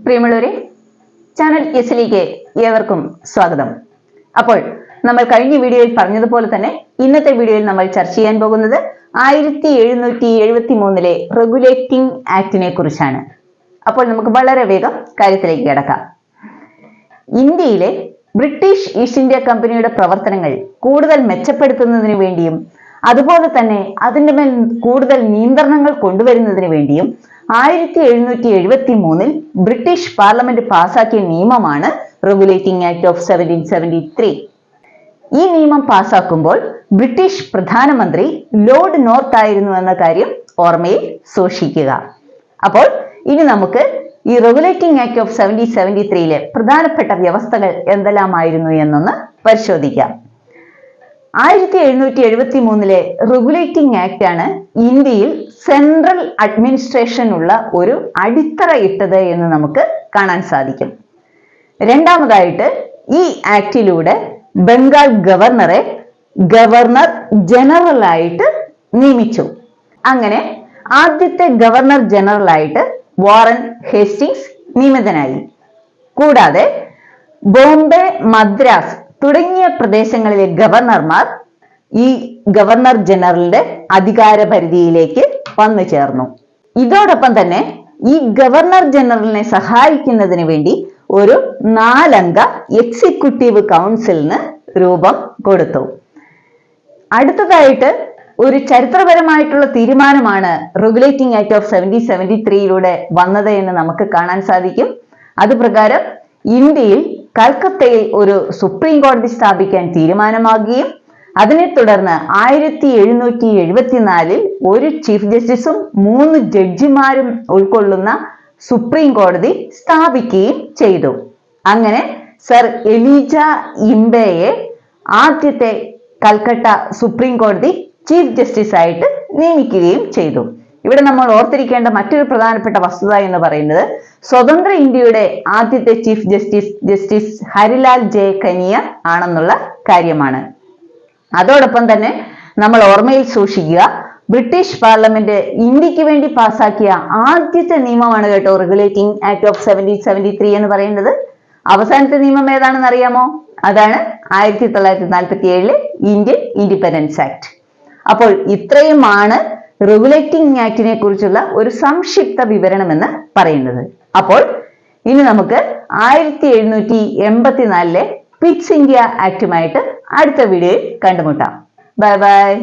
പ്രിയമുള്ളവരെ, ചാനൽ എസിലേക്ക് ഏവർക്കും സ്വാഗതം. അപ്പോൾ നമ്മൾ കഴിഞ്ഞ വീഡിയോയിൽ പറഞ്ഞതുപോലെ തന്നെ ഇന്നത്തെ വീഡിയോയിൽ നമ്മൾ ചർച്ച ചെയ്യാൻ പോകുന്നത് 1773 റെഗുലേറ്റിംഗ് ആക്ടിനെ കുറിച്ചാണ്. അപ്പോൾ നമുക്ക് വളരെ വേഗം കാര്യത്തിലേക്ക് കിടക്കാം. ഇന്ത്യയിലെ ബ്രിട്ടീഷ് ഈസ്റ്റ് ഇന്ത്യ കമ്പനിയുടെ പ്രവർത്തനങ്ങൾ കൂടുതൽ മെച്ചപ്പെടുത്തുന്നതിന് വേണ്ടിയും അതുപോലെ തന്നെ അതിൻ്റെ മേൽ കൂടുതൽ നിയന്ത്രണങ്ങൾ കൊണ്ടുവരുന്നതിന് വേണ്ടിയും 1773 ബ്രിട്ടീഷ് പാർലമെന്റ് പാസാക്കിയ നിയമമാണ് റെഗുലേറ്റിംഗ് ആക്ട് ഓഫ് 1773. ഈ നിയമം പാസാക്കുമ്പോൾ ബ്രിട്ടീഷ് പ്രധാനമന്ത്രി ലോർഡ് നോർത്ത് ആയിരുന്നു എന്ന കാര്യം ഓർമ്മയിൽ സൂക്ഷിക്കുക. അപ്പോൾ ഇനി നമുക്ക് ഈ റെഗുലേറ്റിംഗ് ആക്ട് ഓഫ് 1773 പ്രധാനപ്പെട്ട വ്യവസ്ഥകൾ എന്തെല്ലാമായിരുന്നു എന്നൊന്ന് പരിശോധിക്കാം. 1773 റെഗുലേറ്റിംഗ് ആക്ട് ആണ് ഇന്ത്യയിൽ സെൻട്രൽ അഡ്മിനിസ്ട്രേഷൻ ഉള്ള ഒരു അടിത്തറ ഇട്ടത് എന്ന് നമുക്ക് കാണാൻ സാധിക്കും. രണ്ടാമതായിട്ട് ഈ ആക്ടിലൂടെ ബംഗാൾ ഗവർണറെ ഗവർണർ ജനറൽ ആയിട്ട് നിയമിച്ചു. അങ്ങനെ ആദ്യത്തെ ഗവർണർ ജനറൽ ആയിട്ട് വാറൻ ഹേസ്റ്റിങ്സ് നിയമിതനായി. കൂടാതെ ബോംബെ, മദ്രാസ് തുടങ്ങിയ പ്രദേശങ്ങളിലെ ഗവർണർമാർ ഈ ഗവർണർ ജനറലിന്റെ അധികാര പരിധിയിലേക്ക് വന്നു ചേർന്നു. ഇതോടൊപ്പം തന്നെ ഈ ഗവർണർ ജനറലിനെ സഹായിക്കുന്നതിന് വേണ്ടി ഒരു 4 അംഗ എക്സിക്യൂട്ടീവ് കൗൺസിലിന് രൂപം കൊടുത്തു. അടുത്തതായിട്ട് ഒരു ചരിത്രപരമായിട്ടുള്ള തീരുമാനമാണ് റെഗുലേറ്റിംഗ് ആക്ട് ഓഫ് 1773 വന്നത് എന്ന് നമുക്ക് കാണാൻ സാധിക്കും. അതുപ്രകാരം ഇന്ത്യയിൽ കൽക്കത്തയിൽ ഒരു സുപ്രീം കോടതി സ്ഥാപിക്കാൻ തീരുമാനമാകുകയും അതിനെ തുടർന്ന് 1774 ഒരു ചീഫ് ജസ്റ്റിസും 3 ജഡ്ജിമാരും ഉൾക്കൊള്ളുന്ന സുപ്രീം കോടതി സ്ഥാപിക്കുകയും ചെയ്തു. അങ്ങനെ സർ എലീജ ഇംബയെ ആദ്യത്തെ കൽക്കട്ട സുപ്രീം കോടതി ചീഫ് ജസ്റ്റിസ് ആയിട്ട് നിയമിക്കുകയും ചെയ്തു. ഇവിടെ നമ്മൾ ഓർത്തിരിക്കേണ്ട മറ്റൊരു പ്രധാനപ്പെട്ട വസ്തുത എന്ന് പറയുന്നത് സ്വതന്ത്ര ഇന്ത്യയുടെ ആദ്യത്തെ chief justice Harilal J Kania ആണെന്നുള്ള കാര്യമാണ്. അതോടൊപ്പം തന്നെ നമ്മൾ ഓർമ്മയിൽ സൂക്ഷിക്കുക, ബ്രിട്ടീഷ് പാർലമെന്റ് ഇന്ത്യക്ക് വേണ്ടി പാസാക്കിയ ആദ്യത്തെ നിയമമാണ് കേട്ടോ റെഗുലേറ്റിംഗ് ആക്ട് ഓഫ് 1773 എന്ന് പറയുന്നത്. അവസാനത്തെ നിയമം ഏതാണെന്ന് അറിയാമോ? അതാണ് 1947 ഇന്ത്യൻ ഇൻഡിപെൻഡൻസ് ആക്ട്. അപ്പോൾ ഇത്രയുമാണ് റെഗുലേറ്റിംഗ് ആക്ടിനെ കുറിച്ചുള്ള ഒരു സംക്ഷിപ്ത വിവരണം എന്ന് പറയുന്നത്. അപ്പോൾ ഇനി നമുക്ക് 1784 പിറ്റ്സ് ഇന്ത്യ ആക്ടുമായിട്ട് അടുത്ത വീഡിയോയിൽ കണ്ടുമുട്ടാം. Bye bye.